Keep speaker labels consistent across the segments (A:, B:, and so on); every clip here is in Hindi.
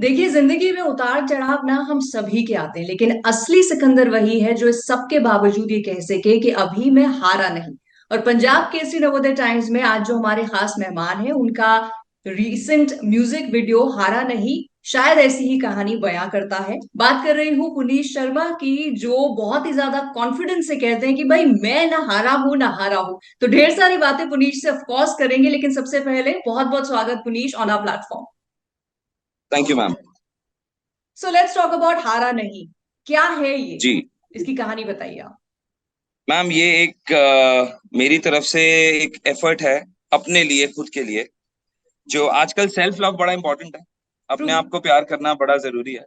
A: देखिए, जिंदगी में उतार चढ़ाव ना हम सभी के आते हैं, लेकिन असली सिकंदर वही है जो इस सब के बावजूद ये कह सके कि अभी मैं हारा नहीं। और पंजाब केसरी नवोदय टाइम्स में आज जो हमारे खास मेहमान हैं, उनका रीसेंट म्यूजिक वीडियो हारा नहीं शायद ऐसी ही कहानी बयां करता है। बात कर रही हूँ पुनीत शर्मा की, जो बहुत ही ज्यादा कॉन्फिडेंस से कहते हैं कि भाई मैं ना हारा हूं ना हारा हूं। तो ढेर सारी बातें पुनीत से ऑफकोर्स करेंगे, लेकिन सबसे पहले बहुत बहुत स्वागत Puneet on our platform.
B: Thank you ma'am.
A: So let's talk about हारा नहीं। क्या है ये?
B: जी
A: इसकी कहानी बताइए आप।
B: मैम, ये एक मेरी तरफ से एक एफर्ट है अपने लिए, खुद के लिए। जो आजकल सेल्फ लव बड़ा इंपॉर्टेंट है।
A: ट्रू।
B: अपने आप को प्यार करना बड़ा जरूरी है,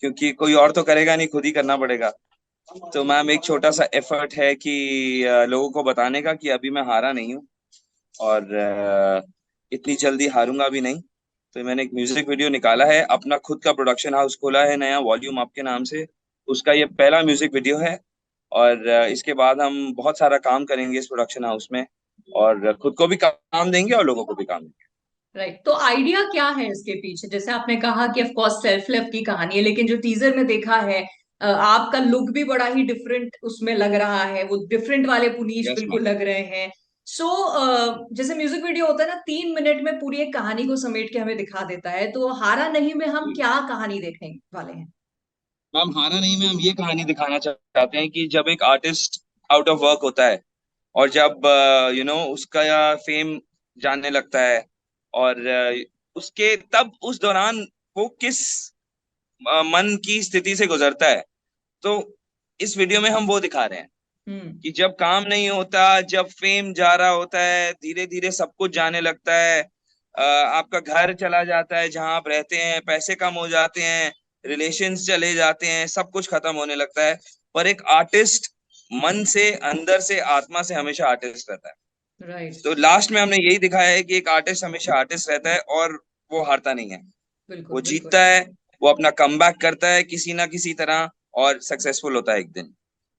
B: क्योंकि कोई और तो करेगा नहीं, खुद ही करना पड़ेगा। तो मैम, एक छोटा सा एफर्ट है कि लोगों को बताने का कि अभी मैं हारा नहीं हूँ, और इतनी जल्दी हारूंगा भी नहीं। तो मैंने एक म्यूजिक वीडियो निकाला है, अपना खुद का प्रोडक्शन हाउस खोला है नया, वॉल्यूम आपके नाम से। उसका ये पहला म्यूजिक वीडियो है। और इसके बाद हम बहुत सारा काम करेंगे इस प्रोडक्शन हाउस में, और खुद को भी काम देंगे और लोगों को भी काम देंगे।
A: राइट, तो आइडिया क्या है इसके पीछे? जैसे आपने कहा कि ऑफ कोर्स सेल्फ लव की कहानी है, लेकिन जो टीजर में देखा है, आपका लुक भी बड़ा ही डिफरेंट उसमें लग रहा है। वो डिफरेंट वाले पुनीश
B: यस
A: बिल्कुल
B: मैम।
A: लग रहे हैं। सो जैसे म्यूजिक वीडियो होता है ना, 3 मिनट में पूरी एक कहानी को समेट के हमें दिखा देता है, तो हारा नहीं में हम क्या कहानी देखने वाले हैं?
B: मैम, हारा नहीं में हम ये कहानी दिखाना चाहते हैं कि जब एक आर्टिस्ट आउट ऑफ वर्क होता है, और जब उसका फेम जानने लगता है, और उसके तब उस दौरान वो किस मन की स्थिति से गुजरता है। तो इस वीडियो में हम वो दिखा रहे हैं
A: हम्म।
B: कि जब काम नहीं होता, जब फेम जा रहा होता है, धीरे धीरे सब कुछ जाने लगता है। आपका घर चला जाता है जहां आप रहते हैं, पैसे कम हो जाते हैं, रिलेशंस चले जाते हैं, सब कुछ खत्म होने लगता है। पर एक आर्टिस्ट मन से, अंदर से, आत्मा से हमेशा आर्टिस्ट रहता है।
A: राइट।
B: तो लास्ट में हमने यही दिखाया है कि एक आर्टिस्ट हमेशा आर्टिस्ट रहता है, और वो हारता नहीं है।
A: बिल्कुल
B: वो
A: बिल्कुल।
B: जीतता है, वो अपना कमबैक करता है किसी ना किसी तरह, और सक्सेसफुल होता है एक दिन।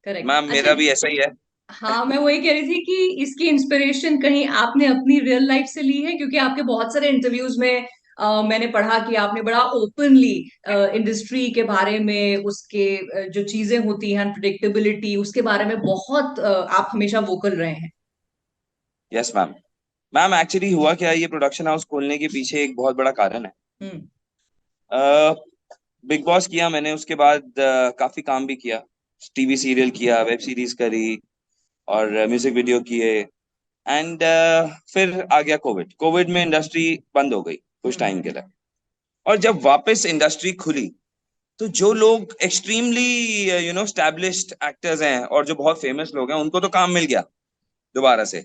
A: करेक्ट।
B: मैम,
A: अच्छा।
B: मेरा भी ऐसा ही है।
A: हाँ, मैं वही कह रही थी कि इसकी इंस्पिरेशन कहीं आपने अपनी रियल लाइफ से ली है, क्योंकि आपके बहुत सारे इंटरव्यूज में मैंने पढ़ा कि आपने बड़ा ओपनली इंडस्ट्री के बारे में, उसके जो चीजें होती हैं, अनप्रिडिक्टेबिलिटी, उसके बारे में बहुत आप हमेशा वोकल रहे हैं।
B: Yes ma'am. मैम, एक्चुअली हुआ क्या, ये प्रोडक्शन हाउस खोलने के पीछे एक बहुत बड़ा कारण है।
A: हम्म।
B: बिग बॉस किया मैंने, उसके बाद काफी काम भी किया। टीवी सीरियल किया, वेब सीरीज करी, और म्यूजिक वीडियो किए। एंड फिर आ गया कोविड। कोविड में इंडस्ट्री बंद हो गई कुछ
A: हम्म।
B: टाइम के लिए। और जब वापस इंडस्ट्री खुली, तो जो लोग एक्सट्रीमली स्टैब्लिश्ड एक्टर्स हैं और जो बहुत फेमस लोग हैं, उनको तो काम मिल गया दोबारा से।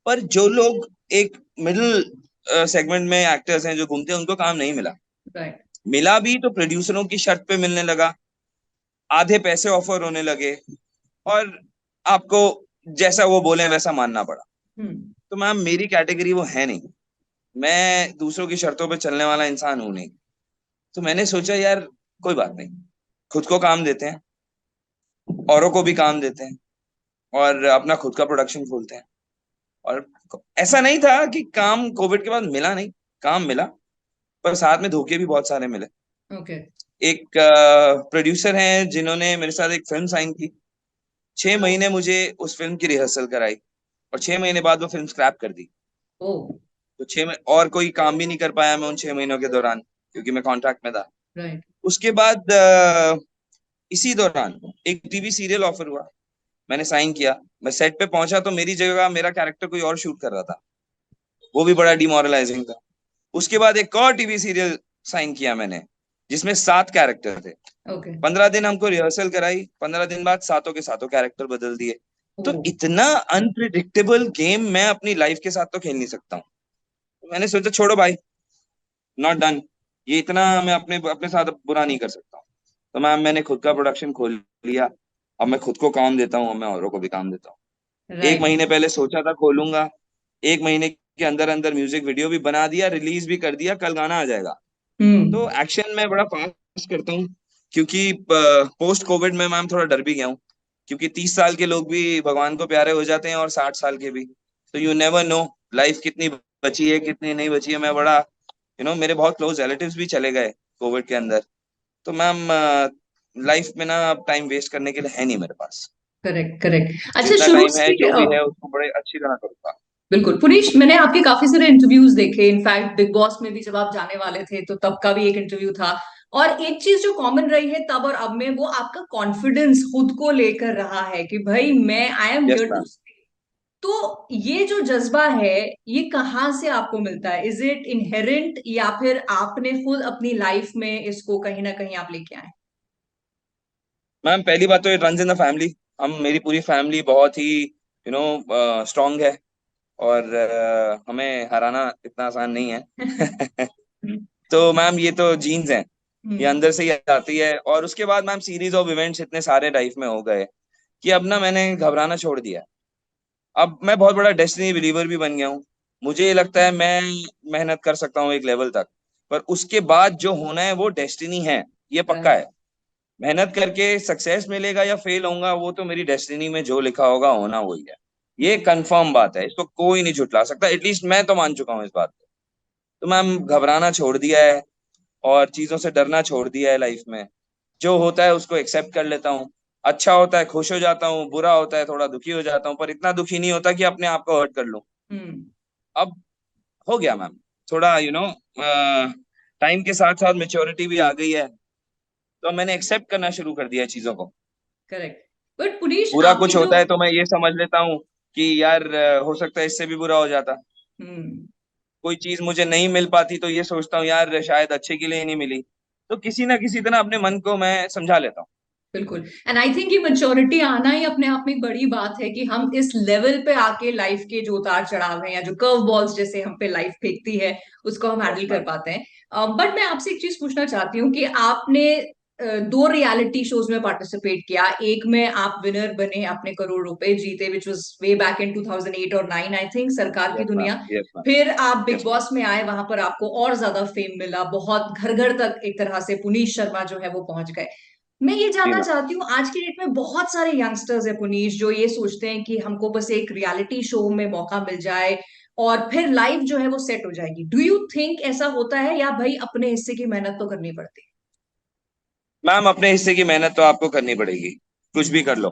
B: पर जो लोग एक मिडिल सेगमेंट में एक्टर्स हैं जो घूमते हैं, उनको काम नहीं मिला।
A: राइट।
B: मिला भी तो प्रोड्यूसरों की शर्त पे मिलने लगा, आधे पैसे ऑफर होने लगे, और आपको जैसा वो बोले वैसा मानना पड़ा।
A: हम्म।
B: तो मैम, मेरी कैटेगरी वो है नहीं। मैं दूसरों की शर्तों पे चलने वाला इंसान हूं नहीं। तो मैंने सोचा यार, कोई बात नहीं, खुद को काम देते हैं, औरों को भी काम देते हैं, और अपना खुद का प्रोडक्शन खोलते हैं। और ऐसा नहीं था कि काम कोविड के बाद मिला नहीं, काम मिला, पर साथ में धोखे भी बहुत सारे मिले।
A: ओके।
B: एक प्रोड्यूसर हैं जिन्होंने मेरे साथ एक फिल्म साइन की। 6 महीने मुझे उस फिल्म की रिहर्सल कराई, और 6 महीने बाद वो फिल्म स्क्रैप कर दी।
A: ओ।
B: तो और कोई काम भी नहीं कर पाया मैं उन 6 महीनों के दौरान, क्योंकि मैं कॉन्ट्रैक्ट में था।
A: राइट।
B: उसके बाद इसी दौरान एक टीवी सीरियल ऑफर हुआ, मैंने साइन किया। मैं सेट पे पहुंचा तो मेरी जगह मेरा कैरेक्टर कोई और शूट कर रहा था। वो भी बड़ा डिमोरलाइजिंग था। उसके बाद एक और टीवी सीरियल साइन किया मैंने, जिसमें 7 कैरेक्टर थे।
A: ओके।
B: 15 दिन हमको रिहर्सल कराई, 15 दिन बाद सातों के सातों कैरेक्टर बदल दिए।
A: ओ।
B: तो इतना अनप्रिडिक्टेबल गेम मैं अपनी लाइफ के साथ तो खेल नहीं सकता हूँ। तो मैंने सोचा छोड़ो भाई, नॉट डन। ये इतना मैं अपने अपने साथ बुरा नहीं कर सकता हूँ। तो मैंने खुद का प्रोडक्शन खोल लिया। अब मैं खुद को काम देता हूँ, अब मैं औरों को भी काम देता हूँ। एक
A: राइट।
B: महीने पहले सोचा था खोलूंगा, 1 महीने के अंदर अंदर म्यूजिक वीडियो भी बना दिया, रिलीज भी कर दिया, कल गाना आ जाएगा।
A: हम्म।
B: तो एक्शन में बड़ा फास्ट करता हूँ, क्योंकि पोस्ट कोविड में मैम थोड़ा डर भी गया हूँ। क्योंकि 30 साल के लोग भी भगवान को प्यारे हो जाते हैं, और 60 साल के भी। तो यू नेवर नो लाइफ कितनी बची है, कितनी नहीं बची है। मैं बड़ा मेरे बहुत क्लोज रिलेटिव्स भी चले गए। कोविड के अंदर। तो मैम लाइफ में ना अब टाइम वेस्ट करने के लिए है नहीं मेरे पास।
A: Correct correct. अच्छा,
B: जितना
A: शुरू
B: टाइम है
A: से
B: जो भी है उसको बड़े अच्छी तरह करूंगा।
A: बिल्कुल पुनीश, मैंने आपके काफी सारे इंटरव्यूज देखे, इनफैक्ट बिग बॉस में भी जब आप जाने वाले थे तो तब का भी एक इंटरव्यू था। और एक चीज जो कॉमन रही है तब और अब में, वो आपका कॉन्फिडेंस खुद को लेकर रहा है कि भाई मैं I am
B: yes
A: here too.
B: Ma'am.
A: तो ये जो जज्बा है, ये कहाँ से आपको मिलता है? इज इट इनहेरेंट या फिर आपने खुद अपनी लाइफ में इसको कहीं ना कहीं आप लेके आए?
B: मैम पहली बात तो it runs in the family. हम मेरी पूरी फैमिली बहुत ही स्ट्रांग है। और हमें हराना इतना आसान नहीं है। तो मैम ये तो जीन्स हैं। ये
A: हम्म।
B: अंदर से ही आती है। और उसके बाद मैम सीरीज ऑफ इवेंट्स इतने सारे लाइफ में हो गए कि अब ना मैंने घबराना छोड़ दिया है। अब मैं बहुत बड़ा डेस्टिनी बिलीवर भी बन गया हूँ। मुझे ये लगता है मैं मेहनत कर सकता हूँ एक लेवल तक, पर उसके बाद जो होना है वो डेस्टिनी है। ये पक्का
A: राइट।
B: है। मेहनत करके सक्सेस मिलेगा या फेल होऊंगा वो तो मेरी डेस्टिनी में जो लिखा होगा होना वही है। ये कंफर्म बात है, इसको कोई नहीं झुटला सकता। एटलीस्ट मैं तो मान चुका हूँ इस बात को। तो मैम घबराना छोड़ दिया है और चीजों से डरना छोड़ दिया है लाइफ में। जो होता है उसको एक्सेप्ट कर लेता हूँ। अच्छा होता है खुश हो जाता हूँ, बुरा होता है थोड़ा दुखी हो जाता हूँ, पर इतना दुखी नहीं होता कि अपने आप को हर्ट कर लूं।
A: हम्म।
B: अब हो गया मैम। थोड़ा टाइम के साथ साथ मेच्योरिटी भी आ गई है। तो मैंने एक्सेप्ट करना शुरू कर दिया है चीजों को।
A: करेक्ट। बट पुनीश,
B: बुरा
A: आपके
B: कुछ
A: जो
B: होता है तो मैं ये समझ लेता हूँ कि यार हो सकता है इससे भी बुरा हो जाता।
A: हम्म।
B: कोई चीज मुझे नहीं मिल पाती तो ये सोचता हूँ यार शायद अच्छे के लिए ही नहीं मिली। तो किसी ना किसी तरह अपने मन को मैं समझा लेता हूँ।
A: बिल्कुल। एंड आई थिंक ये मेच्योरिटी आना ही अपने आप में एक बड़ी बात है कि हम इस लेवल पे आके लाइफ के जो उतार चढ़ाव हैं या जो कर्व बॉल्स जैसे हम पे लाइफ फेंकती है, उसको हम
B: यस
A: हैंडल कर
B: मैम।
A: पाते हैं। बट मैं आपसे एक चीज पूछना चाहती हूँ कि आपने दो रियलिटी शोज में पार्टिसिपेट किया। एक में आप विनर बने, आपने करोड़ रुपए जीते, which was way back in 2008 और 9 आई थिंक, सरकार की
B: यस मैम।
A: दुनिया।
B: Yes ma'am.
A: फिर आप बिग
B: यस मैम।
A: बॉस में आए, वहां पर आपको और ज्यादा फेम मिला, बहुत घर घर तक एक तरह से पुनीश शर्मा जो है वो पहुंच गए। मैं ये
B: जी
A: जानना
B: मैम।
A: चाहती हूँ, आज की डेट में बहुत सारे यंगस्टर्स है पुनीश, जो ये सोचते हैं कि हमको बस एक रियलिटी शो में मौका मिल जाए और फिर लाइफ जो है वो सेट हो जाएगी। डू यू थिंक ऐसा होता है, या भाई अपने हिस्से की मेहनत तो करनी पड़ती
B: मैम अपने हिस्से की मेहनत तो आपको करनी पड़ेगी, कुछ भी कर लो।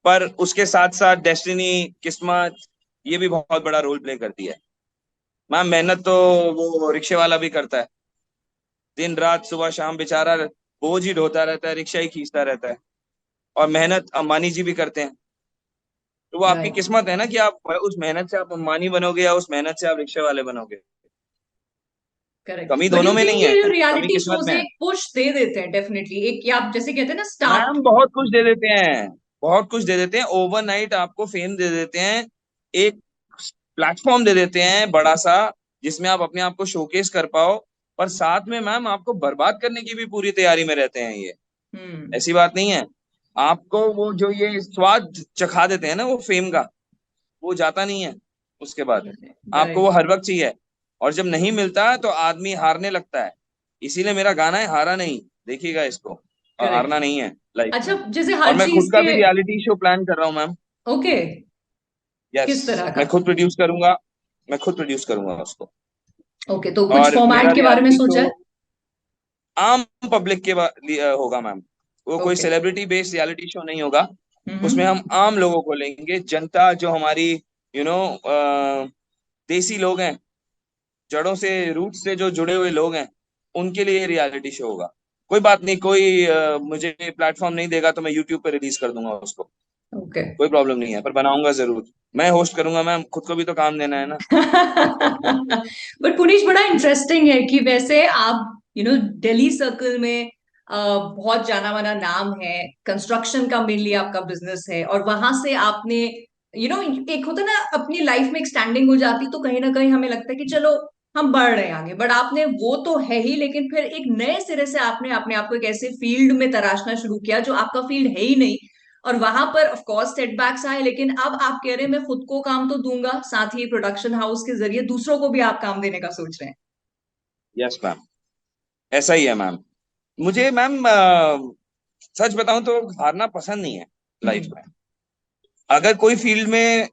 B: पर उसके साथ साथ डेस्टिनी, किस्मत, ये भी बहुत बड़ा रोल प्ले करती है। मैम मेहनत तो वो रिक्शे वाला भी करता है। दिन रात सुबह शाम बेचारा बोझ ही ढोता रहता है, रिक्शा ही खींचता रहता है। और मेहनत अंबानी जी भी करते हैं। तो वो
A: है?
B: आपकी
A: राइट।
B: किस्मत है ना कि आप उस मेहनत से आप अंबानी बनोगे या उस मेहनत से आप रिक्शे वाले बनोगे।
A: करेक्ट।
B: कमी
A: बट
B: दोनों
A: यू
B: में
A: थिंक
B: नहीं
A: ये
B: है,
A: जो
B: कमी
A: रियलिटी
B: किस्मत
A: शोज
B: में है।
A: एक पुश दे देते हैं डेफिनेटली, एक, या आप जैसे कहते हैं ना, स्टार्ट।
B: मैम बहुत कुछ दे देते हैं। बहुत कुछ दे देते हैं, ओवरनाइट आपको फेम दे देते हैं। एक प्लेटफॉर्म दे देते हैं बड़ा सा, जिसमें आप अपने आप को शोकेस कर पाओ। पर साथ में मैम आपको बर्बाद करने की भी पूरी तैयारी में रहते हैं ये।
A: हम्म।
B: ऐसी बात नहीं है। आपको वो जो ये स्वाद चखा देते हैं ना वो फेम का, वो जाता नहीं है उसके बाद। आपको वो
A: राइट।
B: हर वक्त चाहिए। और जब नहीं मिलता तो आदमी हारने लगता है। इसीलिए मेरा गाना है हारा नहीं। देखिएगा इसको, और
A: करेक्ट।
B: हारना नहीं है लाइफ में।
A: अच्छा, जैसे
B: और
A: हर
B: मैं
A: चीज
B: खुद का
A: के।
B: भी रियलिटी शो प्लान कर रहा हूँ मैम।
A: ओके।
B: यस।
A: किस तरह का?
B: मैं खुद प्रोड्यूस करूंगा। मैं खुद प्रोड्यूस करूंगा उसको।
A: ओके, तो कुछ
B: और मेरा
A: फॉर्मेट के बारे में
B: रियलिटी शो
A: सोचा है?
B: आम पब्लिक के लिए होगा मैम। वो कोई
A: okay.
B: Celebrity based reality show नहीं होगा। उसमें
A: हम्म।
B: हम आम लोगों को लेंगे, जनता जो हमारी यू नो देसी लोग हैं, जड़ों से रूट से जो जुड़े हुए लोग हैं, उनके लिए रियलिटी शो होगा। कोई बात नहीं, कोई मुझे प्लेटफॉर्म नहीं देगा तो मैं यूट्यूब पे रिलीज कर दूंगा उसको।
A: ओके।
B: कोई प्रॉब्लम नहीं है, पर बनाऊंगा जरूर। मैं होस्ट करूंगा मैम, खुद को भी तो काम देना है ना।
A: बट पुनीश, बड़ा इंटरेस्टिंग है कि वैसे आप दिल्ली सर्कल में बहुत जाना माना नाम है, कंस्ट्रक्शन का मेनली आपका बिजनेस है, और वहां से आपने एक होता है ना अपनी लाइफ में एक स्टैंडिंग हो जाती, तो कहीं ना कहीं हमें लगता है कि चलो हम बढ़ रहे हैं आगे। बट आपने वो तो है ही, लेकिन फिर एक नए सिरे से आपने अपने आप को एक ऐसे फील्ड में तराशना शुरू किया जो आपका फील्ड है ही नहीं। और वहां पर ऑफ कोर्स सेटबैक्स आए, लेकिन अब आप कह रहे हैं मैं खुद को काम तो दूंगा, साथ ही प्रोडक्शन हाउस के जरिए दूसरों को भी आप काम देने का सोच रहे हैं।
B: यस मैम, ऐसा ही है मैम। मुझे मैम सच बताऊं तो हारना पसंद नहीं है लाइफ
A: हम्म।
B: में। अगर कोई फील्ड में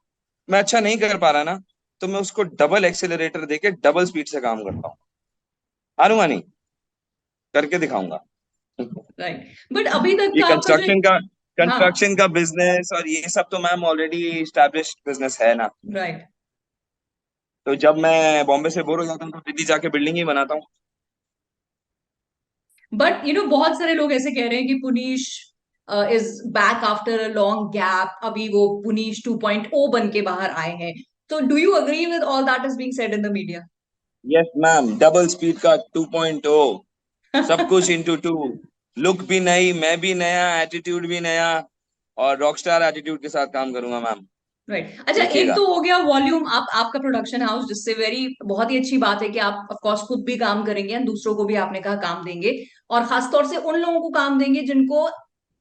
B: मैं अच्छा नहीं कर पा रहा ना, तो मैं उसको डबल एक्सेलरेटर देके डबल स्पीड से काम करता हूँ। हारूंगा नहीं। करके दिखाऊंगा।
A: राइट, बट अभी तक
B: ये
A: का आपका जो, हाँ,
B: कंस्ट्रक्शन का बिजनेस और ये सब तो मैम ऑलरेडी स्टैब्लिश्ड बिजनेस है ना।
A: राइट,
B: तो जब मैं बॉम्बे से बोर हो जाता हूँ तो दिल्ली जाके बिल्डिंग ही बनाता हूँ।
A: बट बहुत सारे लोग ऐसे कह रहे हैं कि Puneesh is back after a long gap, अभी वो पुनीश 2.0 बन के बाहर आए हैं। तो do you agree with all that is being said in the media?
B: Yes ma'am, double speed का 2.0, सब कुछ इंटू टू। लुक भी नई, मैं भी नया, एटीट्यूड भी नया, और रॉकस्टार एटीट्यूड के साथ काम करूंगा मैम।
A: राइट, अच्छा, एक
B: देखिएगा।
A: तो हो गया वॉल्यूम, आपका प्रोडक्शन हाउस, जिससे वेरी बहुत ही अच्छी बात है कि आप ऑफ कोर्स खुद भी काम करेंगे और दूसरों को भी आपने कहा काम देंगे, और खासतौर से उन लोगों को काम देंगे जिनको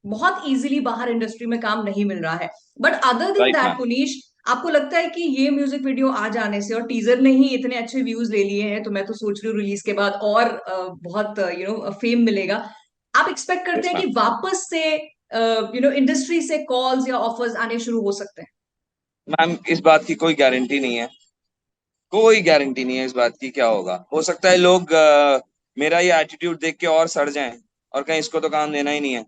A: बहुत इजीली बाहर इंडस्ट्री में काम नहीं मिल रहा है। But other than
B: right
A: that
B: ma'am.
A: Puneesh, आपको लगता है कि ये म्यूजिक वीडियो आ जाने से, और टीजर ने ही इतने अच्छे व्यूज ले लिए हैं, तो मैं तो सोच रही हूँ रिलीज के बाद और बहुत फेम मिलेगा। आप एक्सपेक्ट करते
B: यस
A: हैं
B: मैम।
A: कि वापस से इंडस्ट्री से कॉल्स या ऑफर्स आने शुरू हो सकते हैं?
B: मैम इस बात की कोई गारंटी नहीं है, कोई गारंटी नहीं है इस बात की, क्या होगा, हो सकता है लोग मेरा ये एटीट्यूड देख के और सड़ जाएं और कहीं इसको तो काम देना ही नहीं है।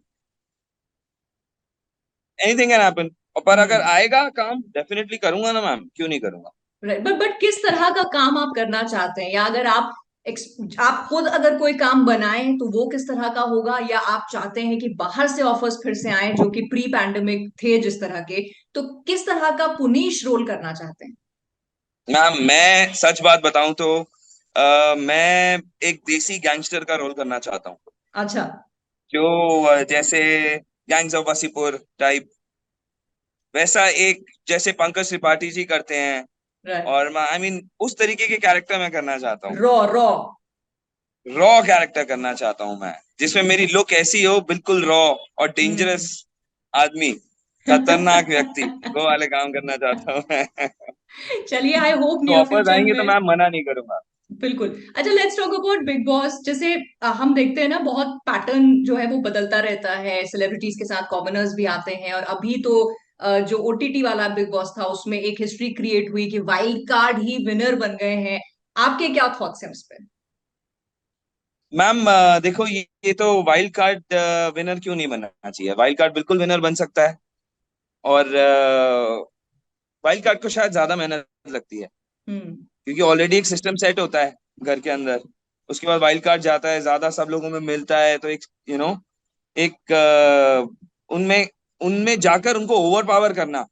B: Anything can happen. पर अगर
A: हम्म,
B: आएगा काम डेफिनेटली करूंगा ना मैम, क्यों नहीं करूंगा।
A: राइट, बट किस तरह का काम आप करना चाहते हैं, या अगर आप आप खुद अगर कोई काम बनाएं तो वो किस तरह का होगा, या आप चाहते हैं कि बाहर से ऑफर्स फिर से आए जो कि प्री पैंडेमिक थे जिस तरह के, तो किस तरह का पुनीश रोल करना चाहते हैं?
B: मैम मैं सच बात बताऊं तो मैं एक देसी गैंगस्टर का रोल करना चाहता हूँ,
A: अच्छा,
B: जो जैसे गैंग्स ऑफ वासीपुर टाइप, वैसा एक, जैसे पंकज त्रिपाठी जी करते हैं।
A: राइट,
B: और मैं उस तरीके के कैरेक्टर मैं करना चाहता हूँ।
A: Raw raw.
B: रॉ कैरेक्टर करना चाहता हूँ मैं, जिसमें मेरी लुक ऐसी हो, बिल्कुल रॉ और डेंजरस
A: हम्म।
B: आदमी, खतरनाक व्यक्ति, वो वाले काम करना चाहता हूँ मैं।
A: चलिए, आई होप
B: तो
A: नियर
B: ऑफर्स
A: फ्यूचर
B: आएंगे तो
A: में।
B: मैं मना नहीं करूंगा।
A: बिल्कुल। अच्छा, let's talk about big boss. जैसे हम देखते हैं ना, बहुत पैटर्न जो है वो बदलता रहता है, सेलिब्रिटीज के साथ कॉमनर्स भी आते हैं, और अभी तो जो ओटीटी वाला बिग बॉस था उसमें एक हिस्ट्री क्रिएट हुई कि वाइल्ड कार्ड ही विनर बन गए हैं। आपके क्या थॉट्स हैं उस पर?
B: मैम देखो, ये तो वाइल्ड कार्ड विनर क्यों नहीं बनना चाहिए, वाइल्ड कार्ड बिल्कुल विनर बन सकता है। और वाइल्ड कार्ड को शायद ज्यादा मेहनत लगती है,
A: हम्म,
B: क्योंकि ऑलरेडी एक सिस्टम सेट होता है घर के अंदर। उसके बाद वाइल्ड कार्ड जाता है, ज्यादा सब लोगों में मिलता है, तो एक एक उनमें उनमें जाकर उनको ओवर पावर करना,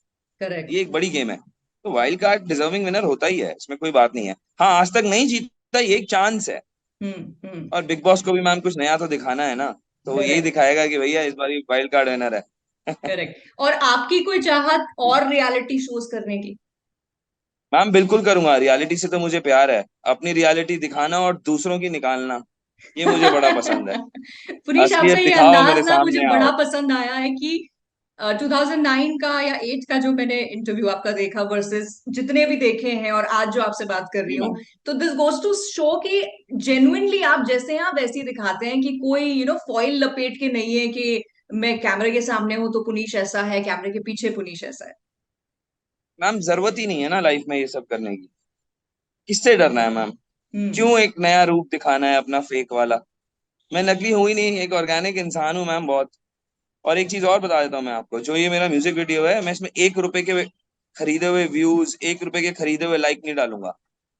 A: करेक्ट।
B: ये एक बड़ी गेम है। तो वाइल्ड कार्ड डिजर्विंग विनर होता ही है, इसमें कोई बात नहीं है। हाँ, आज तक नहीं जीता, ये एक चांस है।
A: हम्म।
B: और बिग बॉस को भी मैम कुछ नया तो दिखाना है ना, तो वो यही
A: करेक्ट,
B: दिखाएगा कि भैया इस बार वाइल्ड कार्ड विनर है।
A: करेक्ट। और आपकी कोई चाहत और रियलिटी शोज करने की?
B: मैम बिल्कुल करूंगा, रियलिटी से तो मुझे प्यार है। अपनी रियलिटी दिखाना और दूसरों की निकालना, ये मुझे बड़ा पसंद है।
A: पुनीश, आपका
B: असलियत
A: ये
B: दिखाओ,
A: अंदाज
B: मेरे
A: ना मुझे
B: सामने
A: बड़ा
B: आओ।
A: पसंद आया है कि 2009 का या 8 का जो मैंने इंटरव्यू आपका देखा वर्सेस जितने भी देखे हैं, और आज जो आपसे बात कर रही
B: जी
A: हूँ,
B: मैम।
A: तो दिस गोज टू शो कि जेन्युइनली आप जैसे हैं आप वैसे ही दिखाते हैं, कि कोई फॉइल लपेट के नहीं है कि मैं कैमरे के सामने हूं तो पुनीश ऐसा है, कैमरे के पीछे पुनीश ऐसा है।
B: मैम जरूरत ही नहीं है ना लाइफ में ये सब करने की, किससे डरना है मैम।
A: हम्म,
B: क्यों एक नया रूप दिखाना है अपना फेक वाला। मैं नकली हूं ही नहीं, एक ऑर्गेनिक इंसान हूं मैम, बहुत। और एक चीज और बता देता हूँ मैं आपको, जो ये मेरा म्यूजिक वीडियो है, मैं इसमें 1 रुपए के खरीदे हुए व्यूज, 1 रुपए के खरीदे हुए लाइक नहीं डालूंगा।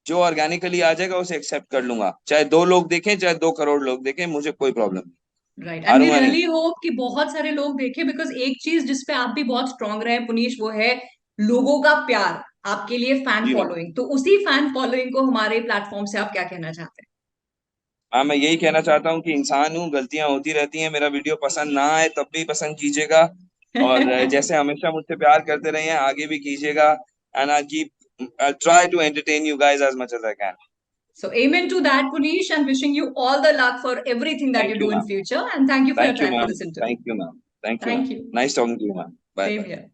B: जो ऑर्गेनिकली आ जाएगा उसे एक्सेप्ट कर लूंगा, चाहे 2 लोग देखें, चाहे 2 करोड़ लोग देखें, मुझे कोई प्रॉब्लम नहीं।
A: राइट, एंड वी
B: हारूंगा नहीं।
A: रियली होप कि बहुत सारे लोग देखें, बिकॉज एक चीज जिसपे आप भी बहुत स्ट्रांग रहे हैं पुनीश, वो है लोगों का प्यार, आपके लिए फैन
B: जी मैम।
A: फॉलोइंग। तो उसी फैन फॉलोइंग को हमारे प्लेटफॉर्म से आप क्या कहना चाहते
B: हाँ, मैं यही कहना चाहता हूँ कि इंसान हूँ, गलतियां होती रहती हैं, मेरा वीडियो पसंद ना आए तब भी पसंद कीजिएगा। और
A: हैं?
B: जैसे हमेशा मुझसे प्यार करते रहे हैं, आगे भी कीजिएगा। And I keep try to entertain you guys as much as I can.
A: So amen to that, Punish, and wishing you all the luck for everything that you
B: thank you
A: do in
B: ma'am.
A: future. And thank you for your
B: thank you
A: time for
B: ma'am.
A: this interview.
B: Thank you ma'am. Thank you ma'am.
A: Thank you.
B: Nice talking to you ma'am. Bye
A: Same
B: bye.
A: here.